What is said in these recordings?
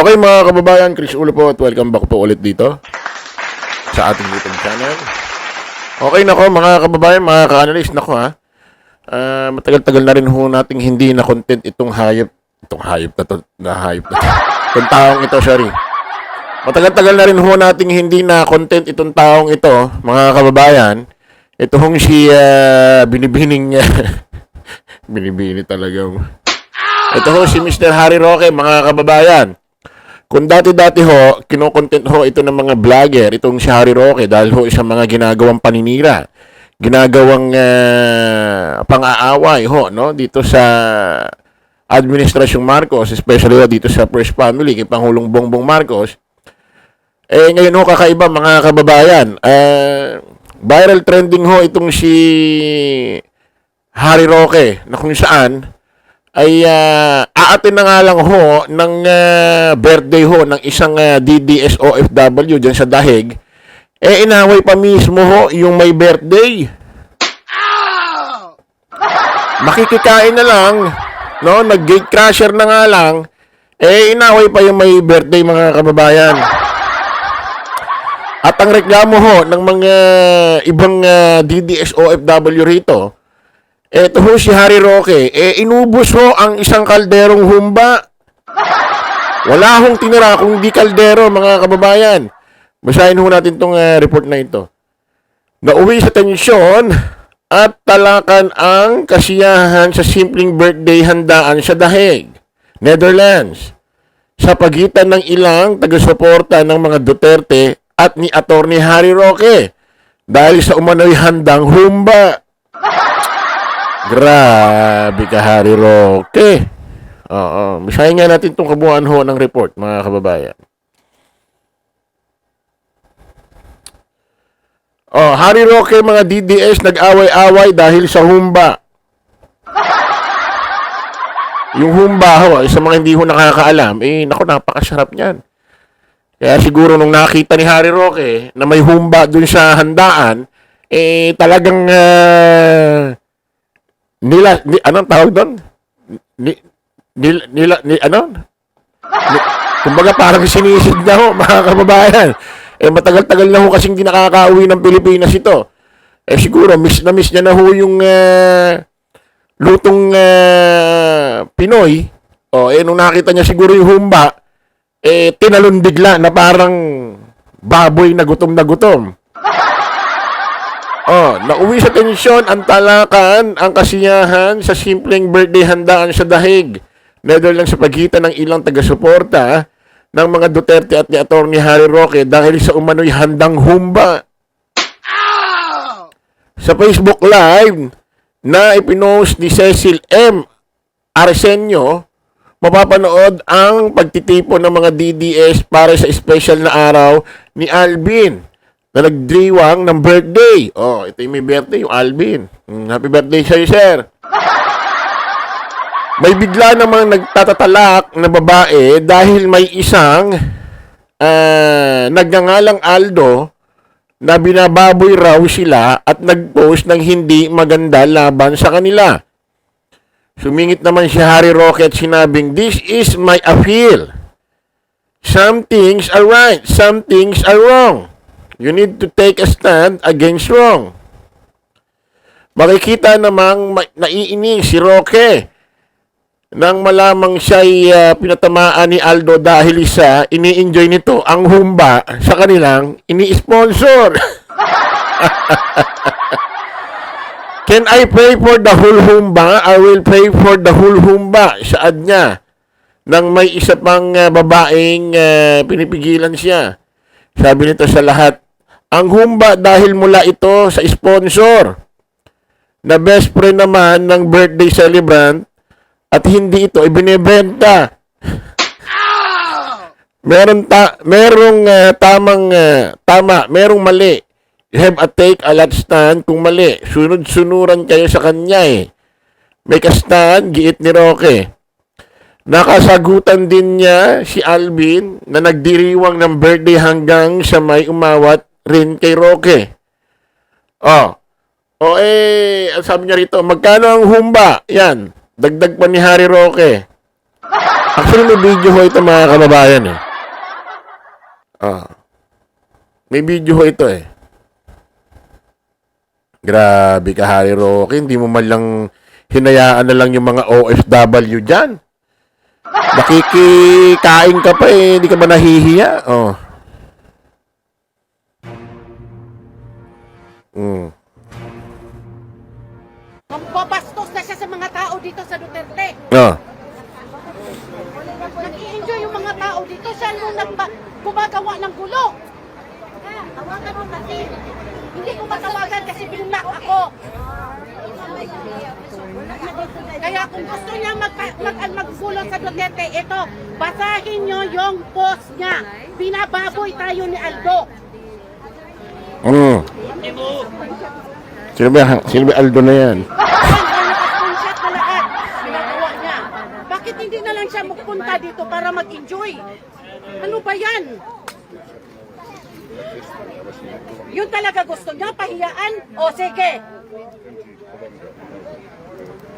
Okay mga kababayan, Chris Ulo po at welcome back po ulit dito sa ating YouTube channel. Okay nako mga kababayan, mga ka-analyst, nako ha. Matagal-tagal na rin ho nating hindi na content itong hayop na to. Itong taong ito, sorry. Matagal-tagal na rin ho nating hindi na content itong taong ito, mga kababayan. Ito hong si binibining binibini talaga. Ito ho si Mr. Harry Roque, mga kababayan. Kung dati-dati ho, kinokontent ho ito ng mga vlogger, itong si Harry Roque, dahil ho sa mga ginagawang paninira, ginagawang pang-aaway ho, no? Dito sa Administrasyong Marcos, especially ho dito sa First Family, kay Pangulong Bongbong Marcos. Ngayon ho, kakaiba mga kababayan, viral trending ho itong si Harry Roque, na kung saan ay aatin na nga lang ho ng birthday ho ng isang DDS OFW dyan sa Dahig. Inaway pa mismo ho yung may birthday. Makikikain na lang, no? Nag-gate crasher na nga lang, inaway pa yung may birthday, mga kababayan. At ang reklamo ho ng mga ibang DDS OFW rito, eto ho si Harry Roque, inubos ho ang isang kalderong humba. Wala hong tinira kung di kaldero, mga kababayan. Basahin ho natin itong report na ito. Nauwi sa tensyon at talakan ang kasiyahan sa simpleng birthday handaan sa Dahig, Netherlands, sa pagitan ng ilang taga-suporta ng mga Duterte at ni Attorney Harry Roque dahil sa umano'y handang humba. Grabe ka, Harry Roque. Oo. Basahin nga natin itong kabuuan ho ng report, mga kababayan. Harry Roque, mga DDS nag-away-away dahil sa humba. Yung humba ho, sa mga hindi ho nakakaalam, naku, napakasarap niyan. Kaya siguro nung nakita ni Harry Roque na may humba dun sa handaan, talagang anong tawag doon? Kumbaga parang sinisid na ho, mga kababayan. Matagal-tagal na ho kasing di nakaka-uwi ng Pilipinas ito. Siguro, miss na miss niya na ho yung lutong Pinoy. Nung nakita niya siguro yung humba, tinalon bigla na parang baboy na gutom. Nauwi sa tensyon ang talakan, ang kasiyahan sa simpleng birthday handaan sa Dahig, Netherlands, sa pagitan ng ilang taga-suporta ng mga Duterte at ni Attorney Harry Roque dahil sa umano'y handang humba. Sa Facebook Live na ipinost ni Cecil M. Arsenio, mapapanood ang pagtitipon ng mga DDS para sa special na araw ni Alvin na nagdiriwang ng birthday. Ito yung may birthday, yung Alvin. Happy birthday sa'yo, sir. May bigla namang nagtatatalak na babae dahil may isang nagngangalang Aldo na binababoy raw sila at nagpost ng hindi maganda laban sa kanila. Sumingit naman si Harry Roque at sinabing, "This is my appeal. Some things are right, some things are wrong. You need to take a stand against wrong." Makikita namang naiinis si Roque nang malamang siya'y pinatamaan ni Aldo dahil sa ini-enjoy nito ang humba sa kanilang ini-sponsor. "Can I pay for the whole humba? I will pay for the whole humba," saad niya nang may isa pang babaeng pinipigilan siya. Sabi nito sa lahat, ang humba dahil mula ito sa sponsor na best friend naman ng birthday celebrant at hindi ito ibinebenta. Merong mali. You have a take a lot stand kung mali. Sunod-sunuran kayo sa kanya May kastan, giit ni Roque. Nakasagutan din niya si Alvin na nagdiriwang ng birthday hanggang sa may umawat rin kay Roque. Ang sabi niya rito, magkano ang humba? Yan, dagdag pa ni Harry Roque. Actually, may video ho ito mga kababayan eh. May video ho ito eh. Grabe ka, Harry Roque. Hindi mo man lang hinayaan na lang yung mga OFW dyan. Nakikikain ka pa eh. Hindi ka ba nahihiya? Oh. Mambabastos na siya sa mga tao dito sa Duterte. Oh. Nag-i-enjoy yung mga tao dito. Siya nung gumagawa ng gulo. Tawagan mo kasi. Hindi ko matawagan kasi binlock ako. Kaya kung gusto niya maggulo sa Duterte, ito, basahin niyo yung post niya. Binababoy tayo ni Aldo. Sino ba Aldo na yan? Naka-screenshot na lahat. Ginagawa niya. Bakit hindi na lang siya magpunta dito para mag-enjoy? Ano ba yan? Yun talaga gusto niya, pahiyaan? O sige.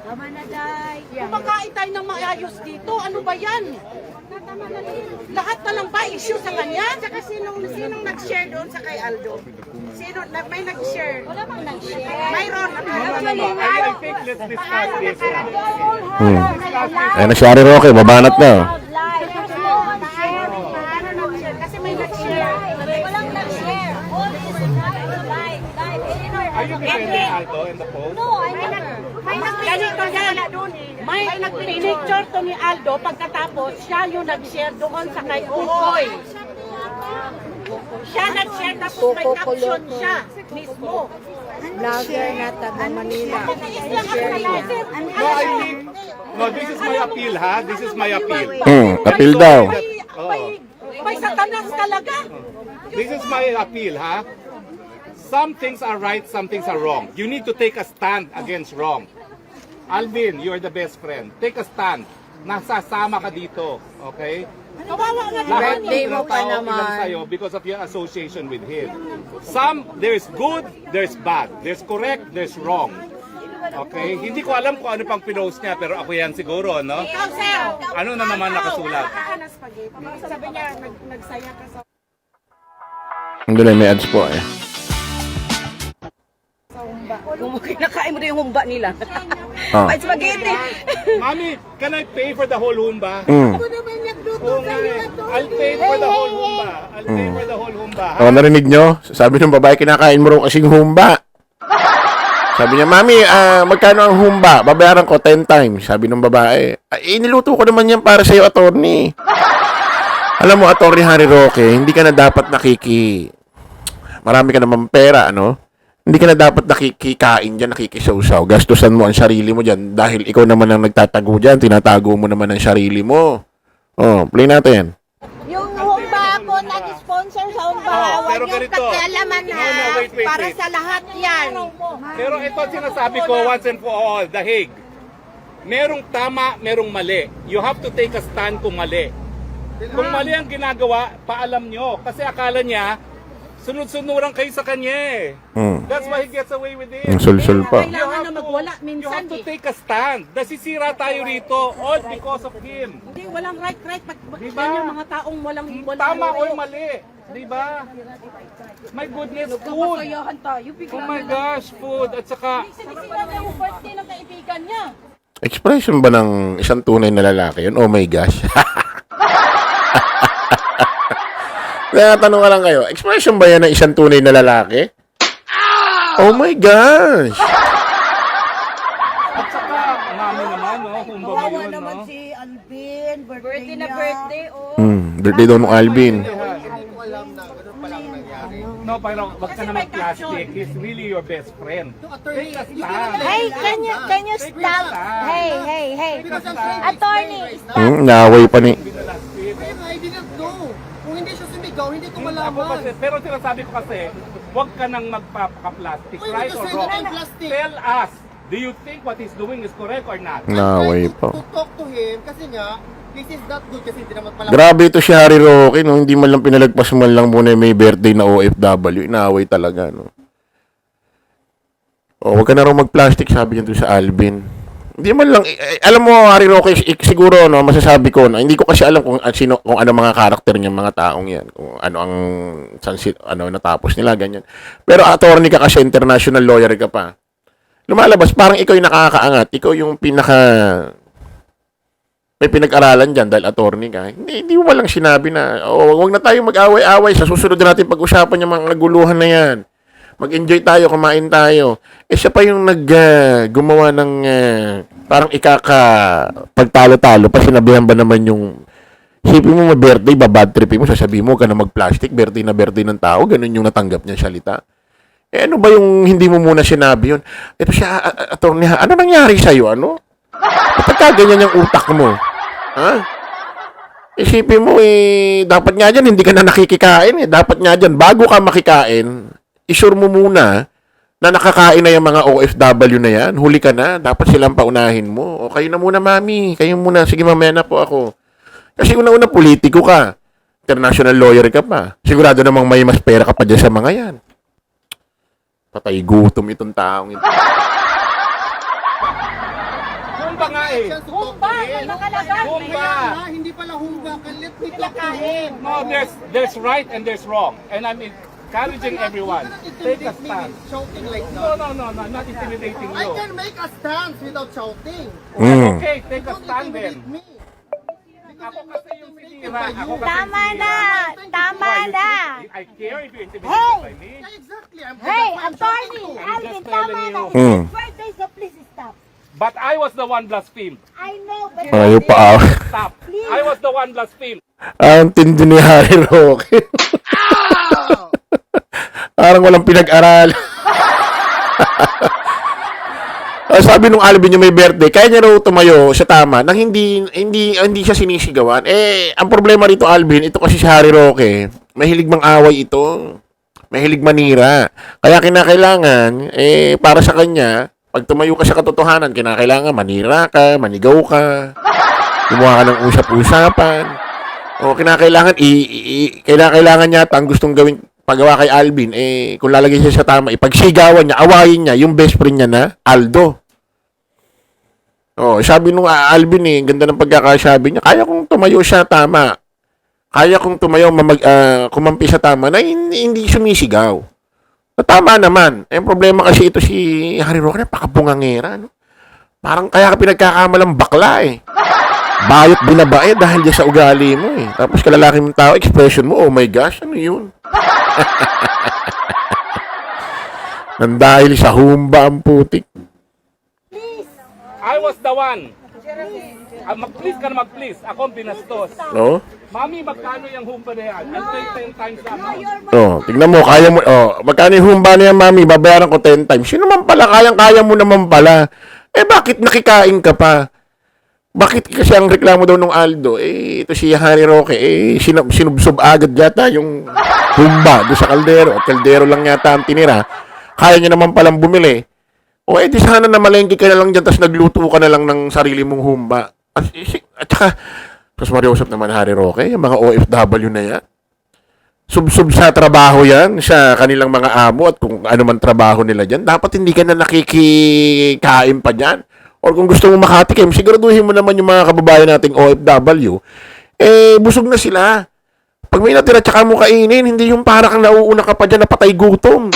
Tama na, Day. Kumakain tayo ng maayos dito. Ano ba yan? Lahat na lang ba issue sa kanya? Saka sinong nag-share doon sa kay Aldo? May nag-share? Wala bang nag-share? Mayroon. Actually, I think let's discuss this now. Ayan na si Harry Roque. Babanat na. Kasi may nag-share. Walang nag-share. All is live. Are you defending Aldo in the post? No, I never. Ganito yan. May nag-picture to ni Aldo pagkatapos siya yung nag-share doon sa kay Ukoy. Siya nag-share tapos may caption siya mismo. Vlogger na taga Manila. No, this is my appeal, ha? This is my appeal. Appeal daw. May satanas talaga. This is my appeal, ha? Some things are right, some things are wrong. You need to take a stand against wrong. Alvin, you're the best friend. Take a stand. Nasasama ka dito, okay? Kawawa nga Lahat naman. ng tao ilang sa'yo because of your association with him. There's good, there's bad. There's correct, there's wrong. Okay? Hindi ko alam kung ano pang pinost niya, pero ako yan siguro, no? Ikaw, sir. Ano na naman nakasulat? Sabi niya, nagsaya ka sa Hindi lang, may ads po eh. Kung kinakain mo na yung humba nila. Ah. May spaghetti. Mami, can I pay for the whole humba? Mm. Oo nga eh. I'll pay for the whole humba. I'll pay for the whole humba. ha? Oh, narinig nyo? Sabi ng babae, kinakain mo raw kasing humba. Sabi niya, Mami, magkano ang humba? Babayaran ko 10 times. Sabi ng babae, niluto ko naman yan para sa'yo, attorney. Alam mo, attorney Harry Roque, hindi ka na dapat marami ka naman pera, ano? Hindi ka na dapat nakikikain dyan, nakikisawsaw. Gastusan mo ang sarili mo dyan dahil ikaw naman ang nagtatago dyan. Tinatago mo naman ang sarili mo. Oh, play natin. Yung humba ako nag-sponsor sa humba. Oh, Huwag pero yung ganito. pakialaman No, ha. no, wait. para sa lahat yan. Pero ito ang sinasabi ko once and for all, The Hague. Merong tama, merong mali. You have to take a stand kung mali. Kung mali ang ginagawa, paalam nyo. Kasi akala niya, sunod-sunuran kayo sa kanya eh. That's why he gets away with it. Ang sul-sul pa. Kailangan na magwala You minsan have to eh. take a stand. Nasisira tayo rito all because of him. Hindi, walang right. Diba? Yan yung mga taong walang Tama o ulo. mali. Diba? My goodness, food. tayo. Oh my gosh, food. At saka, Sinisira niya yung birthday ng kaibigan niya. Expression ba ng isang tunay na lalaki yun? Oh my gosh. Tanong ka lang kayo, expression ba yan ng isang tunay na lalaki? Oh my gosh! at saka, mami naman, no? Humba mo yun, no? si Alvin, birthday na birthday, oh. Birthday daw ng Alvin. No, pero wag ka na mag-plastic. He's really your best friend. Take a stand. Hey, can you stop? Hey. Attorney, Naaway pa ni... I didn't know. Kung hindi siya sumigaw, hindi ko Ako malaman. kasi, pero sinasabi ko kasi, wag ka nang magpapaka-plastic, Uy, right or kasi wrong? hindi plastic. Tell us, do you think what he's doing is correct or not? Naaway I'm pa. trying to talk to him kasi nga, this is not good kasi hindi naman pala. Grabe ito si Harry Roque, no? Hindi man lang pinalagpas man lang muna may birthday na OFW. Inaaway talaga, no? O, wag ka na raw mag-plastic, sabi niya doon sa Alvin. Hindi man lang, alam mo, Harry Roque, siguro, no, masasabi ko na, hindi ko kasi alam kung sino, kung ano mga karakter ng mga taong yan, kung ano ang, ano, natapos nila, ganyan. Pero attorney ka kasi, international lawyer ka pa. Lumalabas, parang ikaw yung nakakaangat, ikaw yung may pinag-aralan dyan dahil attorney ka. Hindi mo walang sinabi na, wag na tayo mag-away-away, sa susunod na natin pag-usapan yung mga naguluhan na yan. Mag-enjoy tayo, kumain tayo. Siya pa yung gumawa ng parang pagtalo-talo pa sinabihan ba naman yung isipin mo birthday, babad tripin mo, sasabihin mo ka na mag-plastic, birthday na birthday ng tao, ganun yung natanggap niya salita. Ano ba yung hindi mo muna sinabi yun? Ito siya, attorney, ano nangyari sa'yo, ano? Kapag ganyan yung utak mo, ha? Isipin mo, dapat nga dyan, hindi ka na nakikikain, dapat nga dyan, bago ka makikain, isure mo muna na nakakain na yung mga OFW na yan. Huli ka na. Dapat silang paunahin mo. O kayo na muna, mami. Kayo muna. Sige, mamaya na po ako. Kasi una-una, politiko ka. International lawyer ka pa. Sigurado namang may mas pera ka pa dyan sa mga yan. Patay gutom itong taong ito. Humba nga eh. Humba, may nakalagay. Humba. Hindi pala humba. Let me talk to him. No, there's right and there's wrong. And I'm encouraging everyone. Take a stand. Shouting like No, that. no, I'm not intimidating I you. can make a stance without shouting. Okay, take a Don't stand then. intimidate me. Ako kasi yung sinira. Ako kasi Tama yung na! sinira. Tama Why, na! I care if you're intimidated by me. Yeah, exactly. Hey, that's why I'm attorney! shouting to. Alvin, just tama telling na! you. Hmm. It's birthday, so please stop. But I was the one blasphemed. I know, but Ayaw pa. Stop. I was the one blasphemed. Ang tindi ni Harry Roque. Parang walang pinag-aral. Sabi nung Alvin yung may birthday, kaya niya raw tumayo sa tama nang hindi siya sinisigawan. Ang problema rito, Alvin, ito kasi si Harry Roque, mahilig mang away ito. Mahilig manira. Kaya kinakailangan, para sa kanya, pag tumayo ka sa katotohanan, kinakailangan manira ka, manigaw ka, gumawa ka ng usap-usapan. O kinakailangan, kinakailangan yata ang gustong gawing pagawa kay Alvin, kung lalagay siya sa tama, ipagsigawan niya, awayin niya, yung best friend niya na, Aldo. Sabi nung Alvin ganda ng pagkakasabi niya, kaya kong tumayo siya tama. Kaya kong tumayo kumampi sa tama na hindi sumisigaw. Tama naman. Ang problema kasi ito si Harry Roque, napakabungangera, no? Parang kaya ka pinagkakamalang bakla, Bayot binabae dahil dyan sa ugali mo, Tapos kalalaki mong tao, expression mo, oh my gosh, ano yun? Nandahil sa humba ang putik. I was the one. Mag-please ka na mag-please. Ako ang binastos. No? Mami, magkano yung humba na yan? I'll pay 10 times that. Tignan mo, kaya mo, magkano yung humba niya, mami, babayaran ko 10 times. Sino man pala, kaya mo naman pala. Bakit nakikain ka pa? Bakit kasi ang reklamo daw nung Aldo, ito si Harry Roque, sinubsob agad yata yung humba doon sa kaldero. At kaldero lang yata ang tinira. Kaya niya naman palang bumili. Di sana na malengke ka na lang dyan, tapos nagluto ka na lang ng sarili mong humba. At saka, tapos mariusap naman Harry Roque, yung mga OFW na yan. Sub-sub sa trabaho yan, sa kanilang mga amo at kung ano man trabaho nila dyan. Dapat hindi ka na nakikikain pa dyan. Or kung gusto mo makatikim, siguraduhin mo naman yung mga kababayan nating OFW, busog na sila. Pag may natira tsaka mo kainin, hindi yung para kang nauuna ka pa dyan na patay gutom.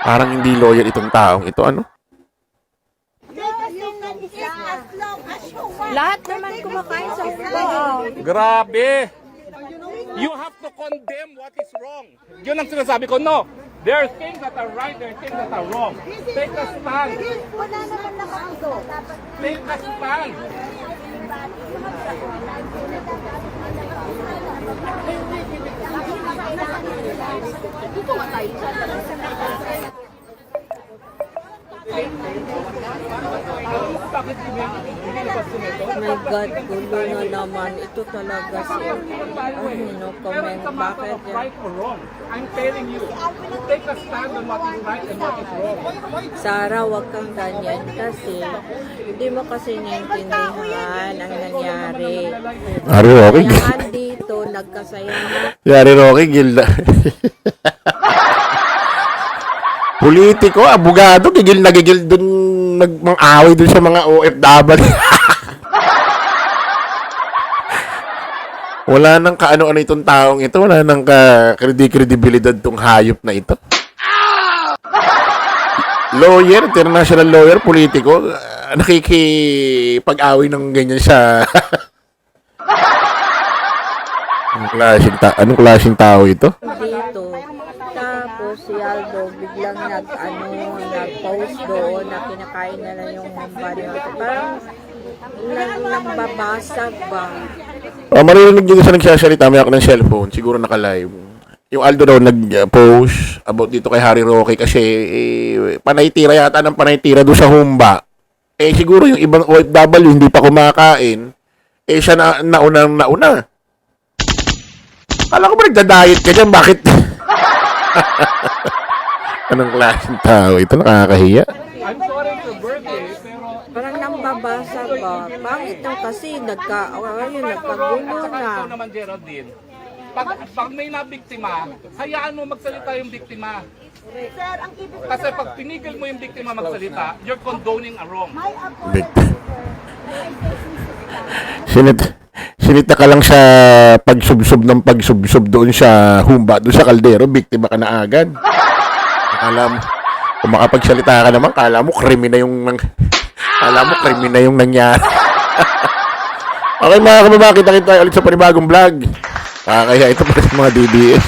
Parang hindi loyal itong taong ito, ano? lahat naman kumakain sa humba. Grabe! You have to condemn what is wrong. Yun ang sinasabi ko, no. There are things that are right, there are things that are wrong. Take a stand. Wala naman nakauso. Take a stand. My God, gulo na naman. Ito talaga si no comment. It's a matter Bakit of yan? right or wrong. I'm telling you, take a stand on what is right and what is wrong. Sarah, wag kang ganyan kasi hindi mo kasi naiintindihan ang nangyari. Harry Roque, Kaya dito, nagkasaya Harry Roque, gilda. Politiko, abogado, gigil na gigil dun, nagmang-away dun sa mga OFW. Wala nang kaano-ano itong taong ito, wala nang kredibilidad tong hayop na ito. Lawyer, international lawyer, politiko, nakikipag-away ng ganyan sa... Anong klaseng tao ito? dito. Tapos si Aldo biglang nag-post doon na kinakain na lang yung mamba niya. Parang nambabasag ba? Maririnig nyo sa nagsasalita, may ako ng cellphone, siguro naka-live. Yung Aldo daw nag-post about dito kay Harry Roque kasi panay-tira yata ng panay-tira doon sa Humba. Siguro yung ibang OFW hindi pa kumakain, siya nauna. Kala ko ba nagda-diet ka dyan? Bakit? Anong klaseng tao? Ito nakakahiya. I'm sorry for birthday, pero Parang nambabasag ba? Bakit daw kasi nagkagulo saka na. ikaw naman, Geraldine. Pag may nabiktima, hayaan mo magsalita yung biktima. Kasi pag pinigil mo yung biktima magsalita, you're condoning a wrong. Sinita ka lang sa pagsubsob doon sa Humba, doon sa kaldero, biktima ka na agad. Akala mo, kung makapagsalita ka naman, kala mo krimen na yung nangyari. Okay mga kababa, kita ulit sa panibagong vlog. Kaya ito pa sa mga DBS.